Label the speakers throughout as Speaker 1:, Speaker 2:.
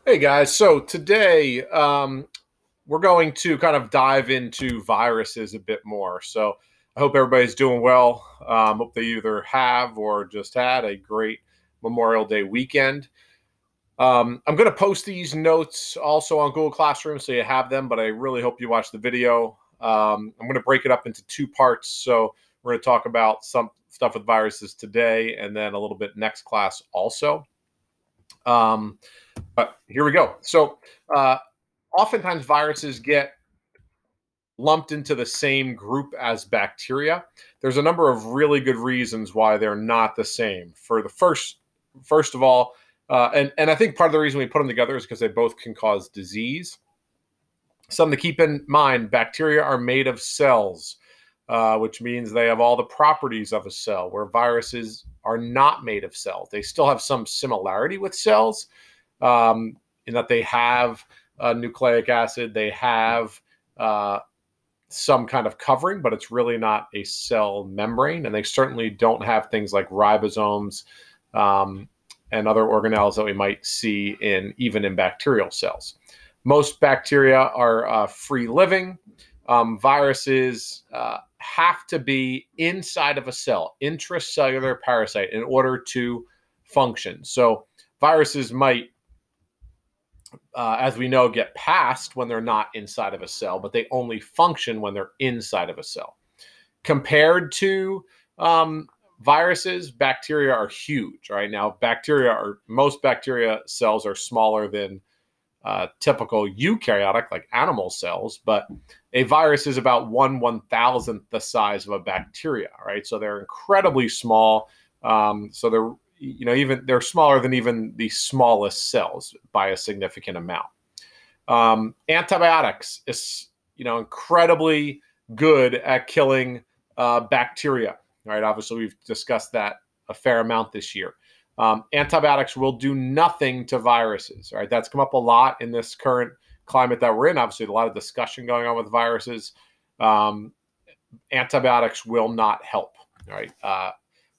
Speaker 1: Hey guys, so today we're going to kind of dive into viruses a bit more. So I hope everybody's doing well. Hope they either have or just had a great Memorial Day weekend. I'm going to post these notes also on Google Classroom so you have them, but I really hope you watch the video. I'm going to break it up into two parts. So we're going to talk about some stuff with viruses today and then a little bit next class also. Um, but here we go. So, oftentimes viruses get lumped into the same group as bacteria. There's a number of really good reasons why they're not the same. For the first of all, and I think part of the reason we put them together is because they both can cause disease. Something to keep in mind: bacteria are made of cells, which means they have all the properties of a cell, where viruses are not made of cells. They still have some similarity with cells, in that they have nucleic acid, they have some kind of covering, but it's really not a cell membrane. And they certainly don't have things like ribosomes and other organelles that we might see even in bacterial cells. Most bacteria are free living. Viruses have to be inside of a cell, intracellular parasite, in order to function. So viruses might, as we know, get passed when they're not inside of a cell, but they only function when they're inside of a cell. Compared to viruses, bacteria are huge. Right now, most bacteria cells are smaller than typical eukaryotic, like animal cells, but a virus is about 1/1000th the size of a bacteria. Right, so they're incredibly small. So they're smaller than even the smallest cells by a significant amount. Antibiotics is incredibly good at killing bacteria. Right, obviously we've discussed that a fair amount this year. Antibiotics will do nothing to viruses. Right, that's come up a lot in this current climate that we're in. Obviously, a lot of discussion going on with viruses. Antibiotics will not help. Right.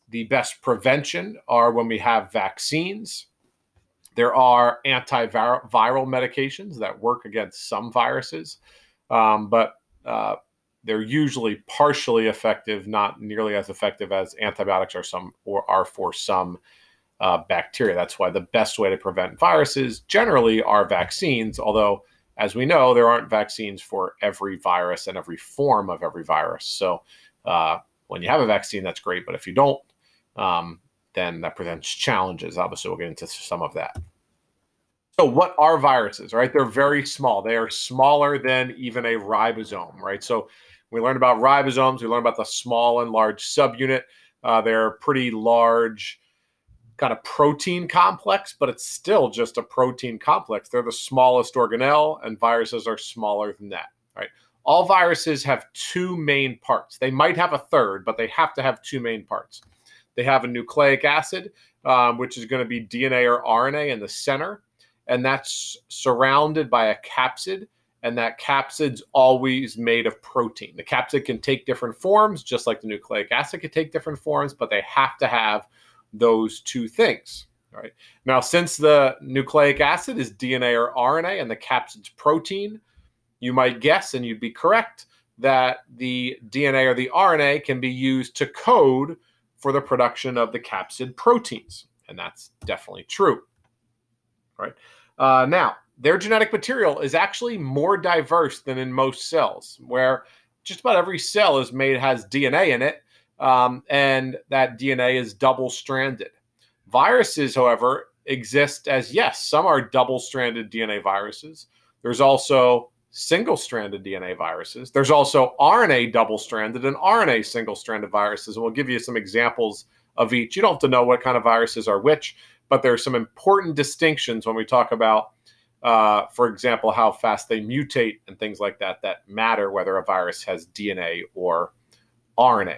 Speaker 1: The best prevention are when we have vaccines. There are antiviral medications that work against some viruses, but they're usually partially effective, not nearly as effective as antibiotics are for some bacteria. That's why the best way to prevent viruses generally are vaccines, although, as we know, there aren't vaccines for every virus and every form of every virus. So when you have a vaccine, that's great, but if you don't, then that presents challenges. Obviously, we'll get into some of that. So what are viruses, right? They're very small. They are smaller than even a ribosome, right? So we learned about ribosomes. We learned about the small and large subunit. They're a pretty large kind of protein complex, but it's still just a protein complex. They're the smallest organelle, and viruses are smaller than that, right? All viruses have two main parts. They might have a third, but they have to have two main parts. They have a nucleic acid, which is going to be DNA or RNA in the center, and that's surrounded by a capsid, and that capsid's always made of protein. The capsid can take different forms, just like the nucleic acid can take different forms, but they have to have those two things. Right. Now, since the nucleic acid is DNA or RNA and the capsid's protein, you might guess, and you'd be correct, that the DNA or the RNA can be used to code for the production of the capsid proteins. And that's definitely true. Right. Now, their genetic material is actually more diverse than in most cells, where just about every cell has DNA in it, and that DNA is double-stranded. Viruses, however, exist as, yes, some are double-stranded DNA viruses. There's also single-stranded DNA viruses. There's also RNA double-stranded and RNA single-stranded viruses, and we'll give you some examples of each. You don't have to know what kind of viruses are which, but there are some important distinctions when we talk about, for example, how fast they mutate and things like that, that matter whether a virus has DNA or RNA.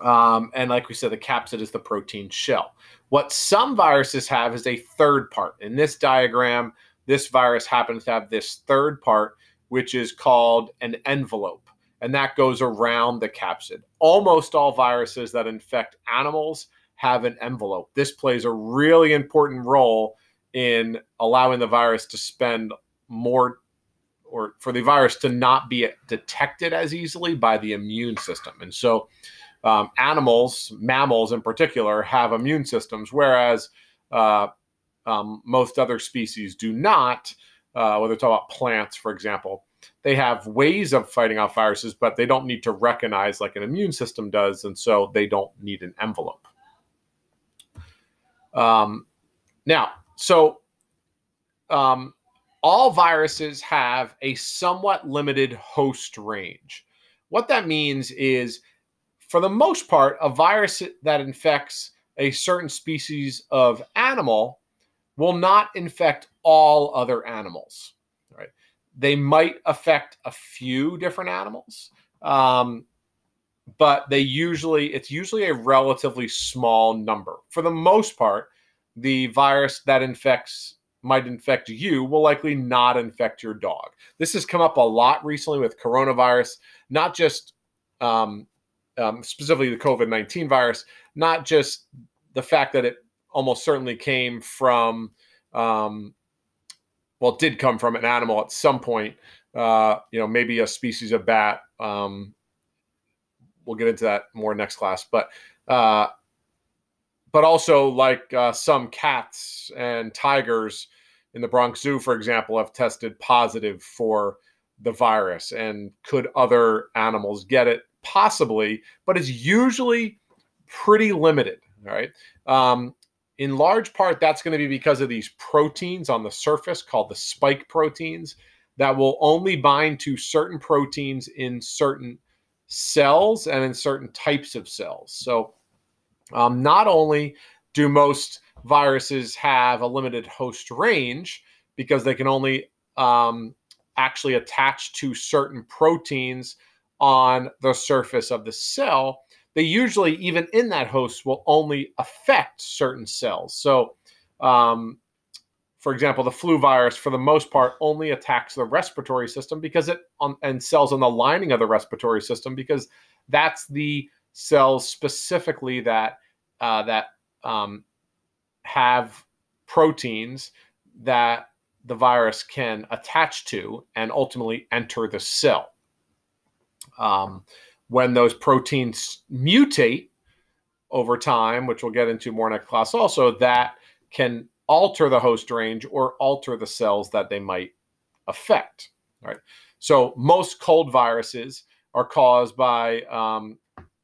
Speaker 1: And like we said, the capsid is the protein shell. What some viruses have is a third part. In this diagram, this virus happens to have this third part, which is called an envelope, and that goes around the capsid. Almost all viruses that infect animals have an envelope. This plays a really important role in allowing the virus to spend more, or for the virus to not be detected as easily by the immune system. And so animals, mammals in particular, have immune systems, whereas most other species do not. Whether it's about plants, for example, they have ways of fighting off viruses, but they don't need to recognize like an immune system does, and so they don't need an envelope. All viruses have a somewhat limited host range. What that means is, for the most part, a virus that infects a certain species of animal will not infect all other animals, right? They might affect a few different animals, but it's usually a relatively small number. For the most part, the virus that might infect you will likely not infect your dog. This has come up a lot recently with coronavirus, not just specifically the COVID-19 virus, not just the fact that it almost certainly came from, did come from an animal at some point, maybe a species of bat. We'll get into that more next class, but also like some cats and tigers in the Bronx Zoo, for example, have tested positive for the virus. And could other animals get it? Possibly, but it's usually pretty limited, right? In large part, that's going to be because of these proteins on the surface called the spike proteins that will only bind to certain proteins in certain cells and in certain types of cells. So not only do most viruses have a limited host range because they can only actually attach to certain proteins on the surface of the cell, they usually, even in that host, will only affect certain cells. So, for example, the flu virus, for the most part, only attacks the respiratory system and cells on the lining of the respiratory system, because that's the cells specifically that have proteins that the virus can attach to and ultimately enter the cell. When those proteins mutate over time, which we'll get into more next class also, that can alter the host range or alter the cells that they might affect. Right. So most cold viruses are caused by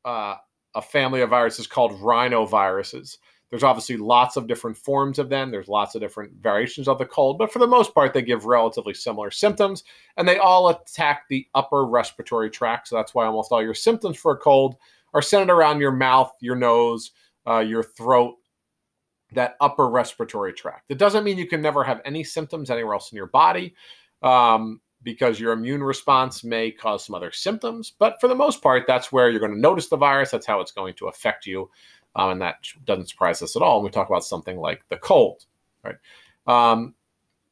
Speaker 1: a family of viruses called rhinoviruses. There's obviously lots of different forms of them. There's lots of different variations of the cold, but for the most part, they give relatively similar symptoms, and they all attack the upper respiratory tract. So that's why almost all your symptoms for a cold are centered around your mouth, your nose, your throat, that upper respiratory tract. It doesn't mean you can never have any symptoms anywhere else in your body, because your immune response may cause some other symptoms. But for the most part, that's where you're going to notice the virus. That's how it's going to affect you. And that doesn't surprise us at all when we talk about something like the cold, right?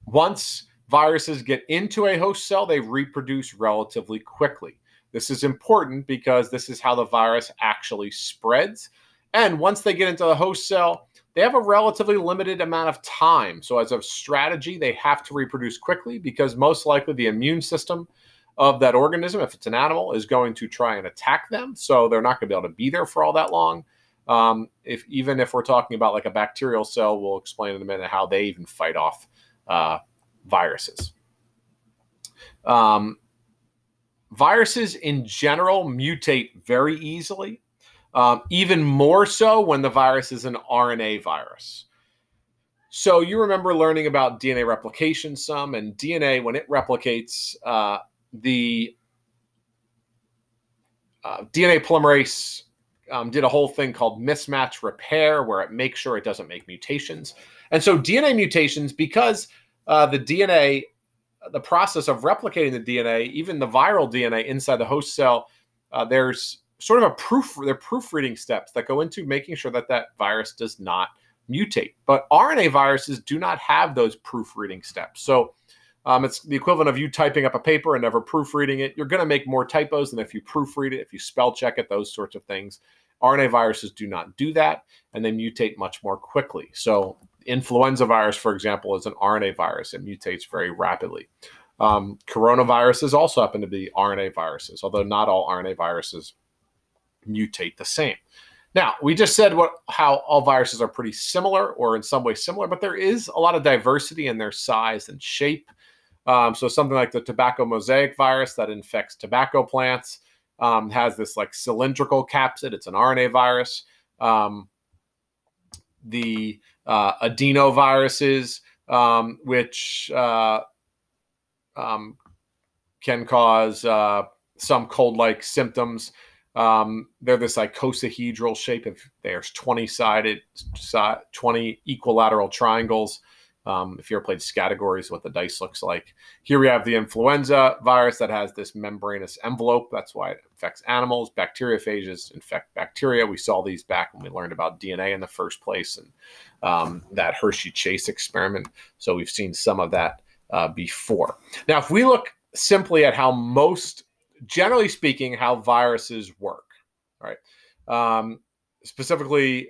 Speaker 1: Once viruses get into a host cell, they reproduce relatively quickly. This is important because this is how the virus actually spreads. And once they get into the host cell, they have a relatively limited amount of time. So as a strategy, they have to reproduce quickly, because most likely the immune system of that organism, if it's an animal, is going to try and attack them. So they're not going to be able to be there for all that long. Even if we're talking about like a bacterial cell, we'll explain in a minute how they even fight off viruses. Viruses in general mutate very easily, even more so when the virus is an RNA virus. So you remember learning about DNA replication some, and DNA, when it replicates, the DNA polymerase did a whole thing called mismatch repair, where it makes sure it doesn't make mutations. And so DNA mutations, because the process of replicating the DNA, even the viral DNA inside the host cell, there's sort of they're proofreading steps that go into making sure that that virus does not mutate. But RNA viruses do not have those proofreading steps. So it's the equivalent of you typing up a paper and never proofreading it. You're going to make more typos than if you proofread it, if you spell check it, those sorts of things. RNA viruses do not do that, and they mutate much more quickly. So influenza virus, for example, is an RNA virus. It mutates very rapidly. Coronaviruses also happen to be RNA viruses, although not all RNA viruses mutate the same. Now, we just said how all viruses are pretty similar or in some way similar, but there is a lot of diversity in their size and shape. So something like the tobacco mosaic virus that infects tobacco plants has this like cylindrical capsid. It's an RNA virus. The adenoviruses, which can cause some cold-like symptoms. They're this icosahedral shape. If there's 20 equilateral triangles. If you ever played Scattergories, what the dice looks like. Here we have the influenza virus that has this membranous envelope. That's why it infects animals. Bacteriophages infect bacteria. We saw these back when we learned about DNA in the first place and that Hershey Chase experiment. So we've seen some of that before. Now, if we look simply at generally speaking, how viruses work, right? Specifically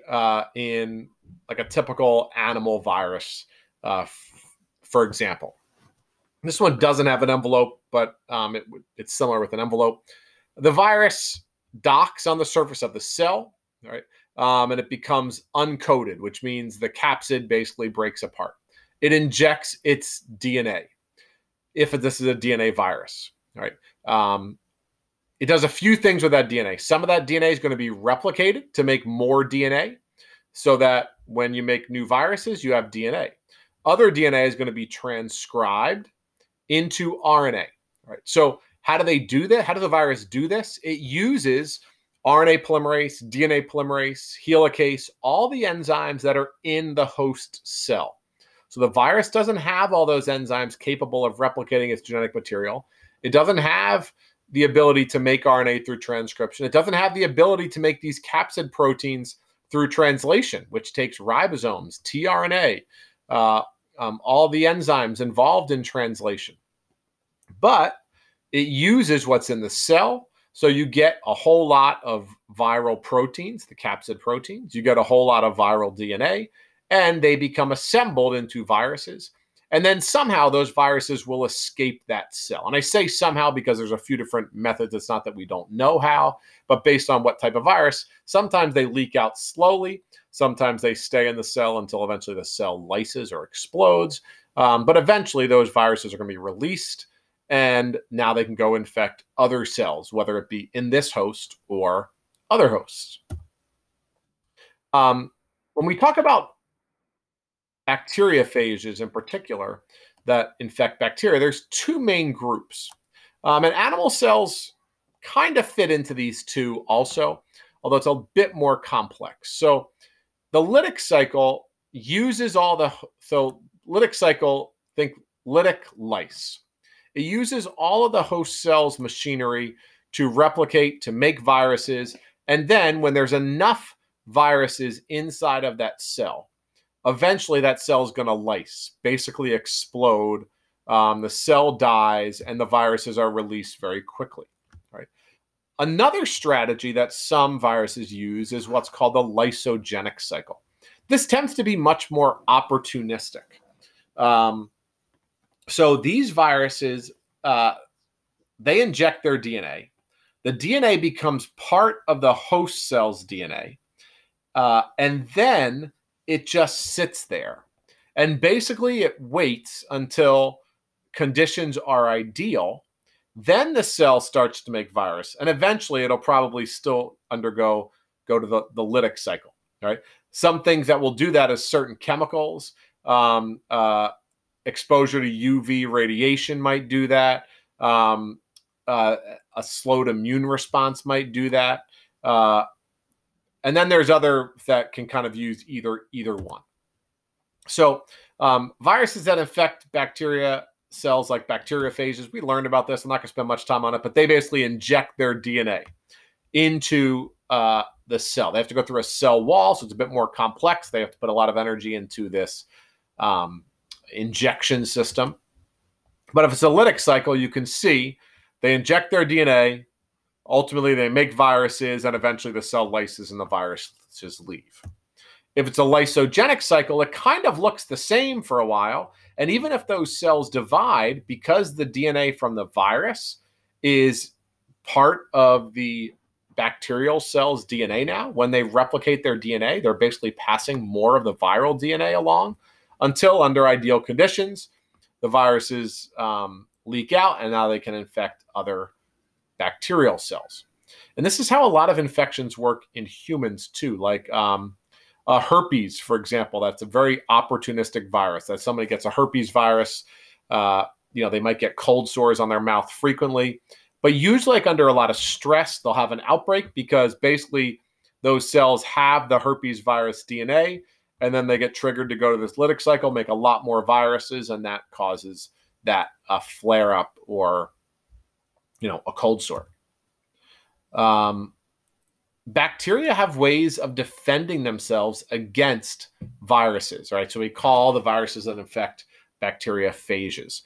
Speaker 1: in like a typical animal virus, for example. This one doesn't have an envelope, but it's similar with an envelope. The virus docks on the surface of the cell, right? And it becomes uncoated, which means the capsid basically breaks apart. It injects its DNA, if this is a DNA virus, right? It does a few things with that DNA. Some of that DNA is going to be replicated to make more DNA so that when you make new viruses, you have DNA. Other DNA is going to be transcribed into RNA, right? So how do they do that? How does the virus do this? It uses RNA polymerase, DNA polymerase, helicase, all the enzymes that are in the host cell. So the virus doesn't have all those enzymes capable of replicating its genetic material. It doesn't have the ability to make RNA through transcription. It doesn't have the ability to make these capsid proteins through translation, which takes ribosomes, tRNA, all the enzymes involved in translation. But it uses what's in the cell. So you get a whole lot of viral proteins, the capsid proteins. You get a whole lot of viral DNA, and they become assembled into viruses. And then somehow those viruses will escape that cell. And I say somehow because there's a few different methods. It's not that we don't know how, but based on what type of virus, sometimes they leak out slowly. Sometimes they stay in the cell until eventually the cell lyses or explodes. But eventually those viruses are going to be released, and now they can go infect other cells, whether it be in this host or other hosts. When we talk about bacteriophages in particular that infect bacteria, there's two main groups. And animal cells kind of fit into these two also, although it's a bit more complex. So the lytic cycle uses lytic cycle, think lytic lice. It uses all of the host cell's machinery to replicate, to make viruses. And then when there's enough viruses inside of that cell, eventually that cell is going to lyse, basically explode. The cell dies and the viruses are released very quickly. Right? Another strategy that some viruses use is what's called the lysogenic cycle. This tends to be much more opportunistic. So these viruses, they inject their DNA. The DNA becomes part of the host cell's DNA. And then it just sits there. And basically it waits until conditions are ideal. Then the cell starts to make virus. And eventually it'll probably still go to the lytic cycle. Right? Some things that will do that is certain chemicals. Exposure to UV radiation might do that. A slowed immune response might do that. And then there's other that can kind of use either one. So viruses that infect bacteria cells like bacteriophages, we learned about this. I'm not going to spend much time on it, but they basically inject their DNA into the cell. They have to go through a cell wall, so it's a bit more complex. They have to put a lot of energy into this injection system. But if it's a lytic cycle, you can see they inject their DNA, ultimately they make viruses, and eventually the cell lyses and the viruses leave. If it's a lysogenic cycle, it kind of looks the same for a while. And even if those cells divide, because the DNA from the virus is part of the bacterial cell's DNA now, when they replicate their DNA, they're basically passing more of the viral DNA along until, under ideal conditions, the viruses leak out and now they can infect other bacterial cells. And this is how a lot of infections work in humans too. Like herpes, for example, that's a very opportunistic virus. That somebody gets a herpes virus, they might get cold sores on their mouth frequently, but usually like under a lot of stress, they'll have an outbreak because basically those cells have the herpes virus DNA, and then they get triggered to go to this lytic cycle, make a lot more viruses, and that causes that flare up or, a cold sore. Bacteria have ways of defending themselves against viruses, right? So we call the viruses that infect bacteria phages.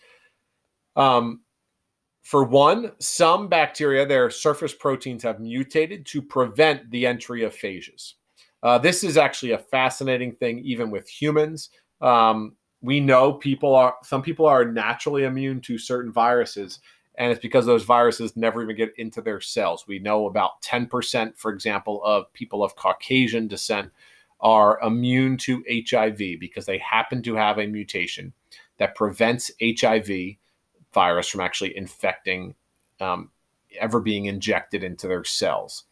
Speaker 1: For one, some bacteria, their surface proteins have mutated to prevent the entry of phages. This is actually a fascinating thing, even with humans. We know some people are naturally immune to certain viruses, and it's because those viruses never even get into their cells. We know about 10%, for example, of people of Caucasian descent are immune to HIV because they happen to have a mutation that prevents HIV virus from actually infecting, ever being injected into their cells.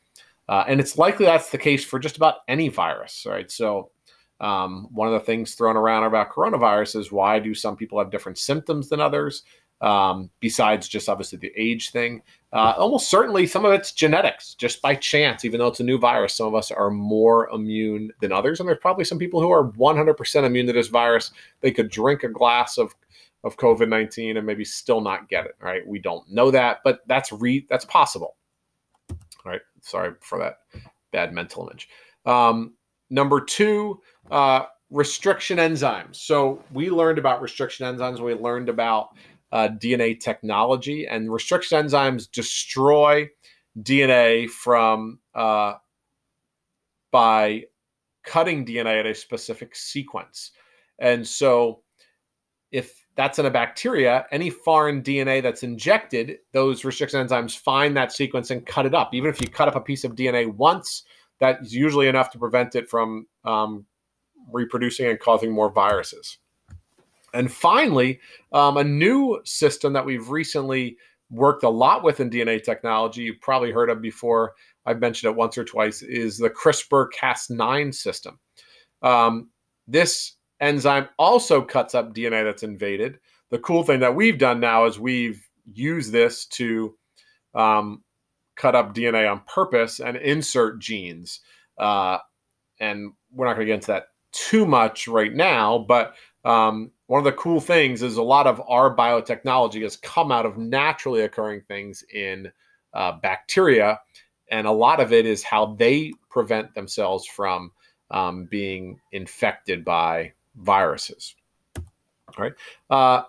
Speaker 1: And it's likely that's the case for just about any virus, right? So one of the things thrown around about coronavirus is, why do some people have different symptoms than others? Besides just obviously the age thing. Almost certainly some of it's genetics, just by chance. Even though it's a new virus, some of us are more immune than others. And there's probably some people who are 100% immune to this virus. They could drink a glass of COVID-19 and maybe still not get it, right? We don't know that, but that's possible. All right. Sorry for that bad mental image. Number two, restriction enzymes. So we learned about restriction enzymes. We learned about DNA technology, and restriction enzymes destroy DNA by cutting DNA at a specific sequence. And so if that's in a bacteria, any foreign DNA that's injected, those restriction enzymes find that sequence and cut it up. Even if you cut up a piece of DNA once, that's usually enough to prevent it from reproducing and causing more viruses. And finally, a new system that we've recently worked a lot with in DNA technology, you've probably heard of before, I've mentioned it once or twice, is the CRISPR-Cas9 system. This enzyme also cuts up DNA that's invaded. The cool thing that we've done now is we've used this to cut up DNA on purpose and insert genes. And we're not going to get into that too much right now, but one of the cool things is a lot of our biotechnology has come out of naturally occurring things in bacteria, and a lot of it is how they prevent themselves from being infected by viruses. All right.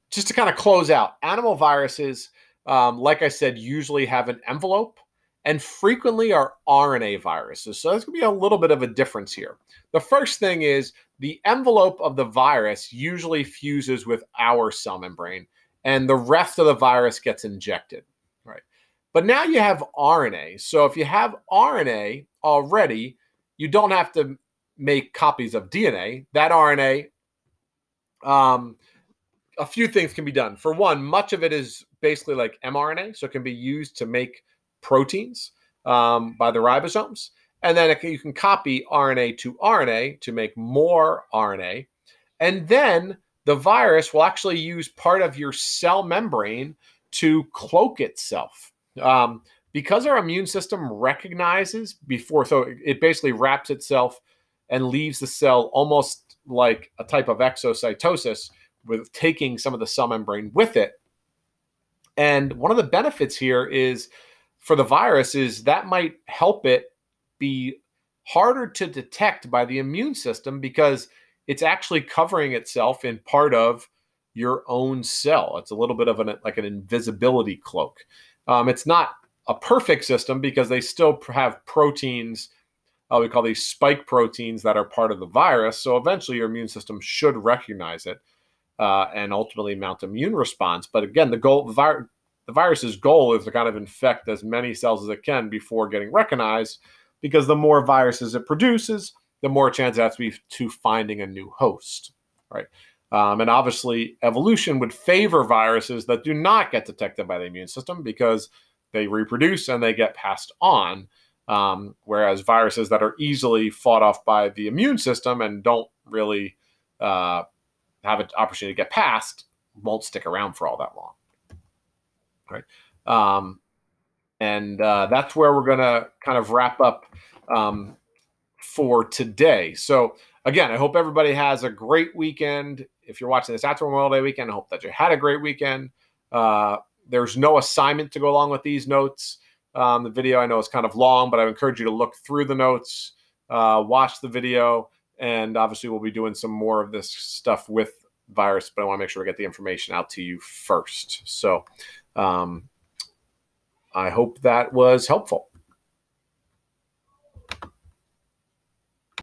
Speaker 1: Just to kind of close out, animal viruses, like I said, usually have an envelope and frequently are RNA viruses. So there's going to be a little bit of a difference here. The first thing is the envelope of the virus usually fuses with our cell membrane, and the rest of the virus gets injected, right? But now you have RNA. So if you have RNA already, you don't have to make copies of DNA. That RNA, a few things can be done. For one, much of it is basically like mRNA, so it can be used to make proteins by the ribosomes. And then you can copy RNA to RNA to make more RNA. And then the virus will actually use part of your cell membrane to cloak itself. Because our immune system recognizes before, so it basically wraps itself and leaves the cell almost like a type of exocytosis, with taking some of the cell membrane with it. And one of the benefits here is for the virus is that might help it be harder to detect by the immune system because it's actually covering itself in part of your own cell. It's a little bit of an invisibility cloak. It's not a perfect system because they still have proteins we call these spike proteins that are part of the virus. So eventually your immune system should recognize it and ultimately mount immune response. But again, the virus's goal is to kind of infect as many cells as it can before getting recognized, because the more viruses it produces, the more chance it has to be to finding a new host, right? And obviously, evolution would favor viruses that do not get detected by the immune system because they reproduce and they get passed on. Whereas viruses that are easily fought off by the immune system and don't really have an opportunity to get past won't stick around for all that long, right? And that's where we're going to kind of wrap up for today. So again, I hope everybody has a great weekend. If you're watching this after Memorial Day weekend, I hope that you had a great weekend. There's no assignment to go along with these notes. The video I know is kind of long, but I encourage you to look through the notes, watch the video, and obviously we'll be doing some more of this stuff with virus, but I want to make sure we get the information out to you first. So I hope that was helpful.